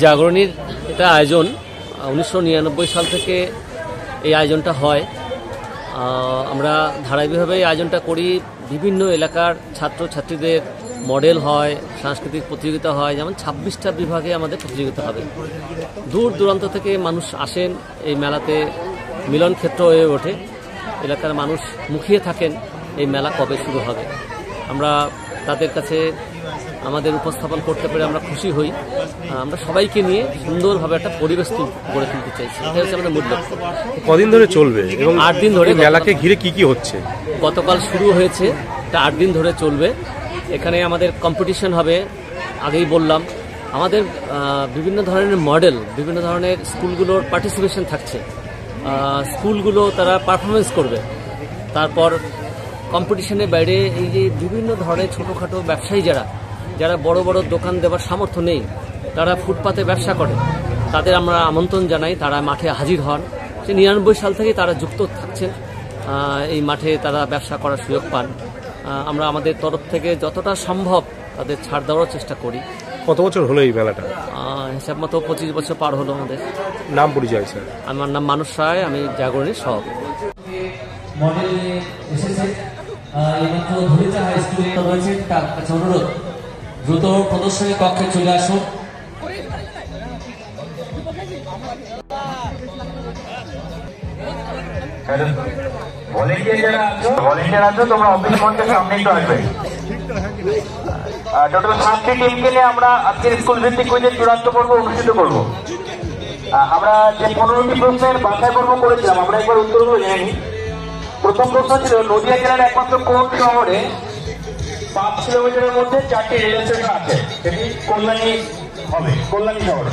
জাগরণীর এটা আয়োজন 1999 সাল থেকে এই আয়োজনটা হয়। আমরা ধারাবাহিকভাবে এই আয়োজনটা করি। বিভিন্ন এলাকার ছাত্রছাত্রীদের মডেল হয়, সাংস্কৃতিক প্রতিযোগিতা হয়, যেমন 26টা বিভাগে আমাদের প্রতিযোগিতা হবে। দূর দূরান্ত থেকে মানুষ আসেন, এই মেলাতে মিলন ক্ষেত্র হয়ে ওঠে। এলাকার মানুষ মুখিয়ে থাকেন এই মেলা কবে শুরু হবে। আমরা তাদের কাছে আমাদের উপস্থাপন করতে পেরে আমরা খুশি হই। আমরা সবাইকে নিয়ে সুন্দরভাবে একটা পরিবেশ গড়ে তুলতে চাইছি, এটা হচ্ছে আমাদের মূল লক্ষ্য। কদিন ধরে চলবে এবং 8 দিন ধরে? মেলাকে ঘিরে কি কি হচ্ছে? গতকাল শুরু হয়েছে, এটা 8 দিন ধরে চলবে। এখানে আমাদের কম্পিটিশন হবে, আগেই বললাম। আমাদের বিভিন্ন ধরনের মডেল, বিভিন্ন ধরনের স্কুলগুলোর পার্টিসিপেশন থাকছে। স্কুলগুলো তারা পারফরমেন্স করবে। তারপর কম্পিটিশনের বাইরে এই যে বিভিন্ন ধরনের ছোটোখাটো ব্যবসায়ী যারা বড় বড় দোকান দেওয়ার সামর্থ্য নেই, তারা ফুটপাতে ব্যবসা করে, তাদের আমরা আমন্ত্রণ জানাই, তারা মাঠে হাজির হন। সে 99 সাল থেকেই তারা যুক্ত থাকছেন, এই মাঠে তারা ব্যবসা করার সুযোগ পান। আমরা আমাদের তরফ থেকে যতটা সম্ভব তাদের ছাড় দেওয়ার চেষ্টা করি। কত বছর হলো এই মেলাটা? হিসাব মতো 25 বছর পার হলো আমাদের। নাম পরিচয় স্যার? আমার নাম মানস রায়, আমি জাগরণীর সভাপতি। মডেল এসেছে এইমাত্র ধরিচা হাই স্কুলে রয়েছে, তার কাছে অনুরোধ দ্রুত প্রদর্শনী কক্ষে চলে আসুন। ভলেন্টিয়ার আছো, তোমরা অফিস মঞ্চের সামনে একটু আসবে। টোটাল 7টি টিমকে নিয়ে আমরা আজকের স্কুল ভিত্তিক কুইজের চূড়ান্ত পর্ব অনুষ্ঠিত করব। আমরা যে 15টি প্রশ্নের বাছাই পর্ব করেছিলাম, আমরা একবার উত্তরগুলো জেনে নিই। প্রথম প্রশ্ন ছিল, নদিয়া জেলার একমাত্র কোন শহরে 5 কিলোমিটারের মধ্যে 4টি রেল স্টেশন আছে? সেটি কল্যাণী হবে, কল্যাণী শহরে।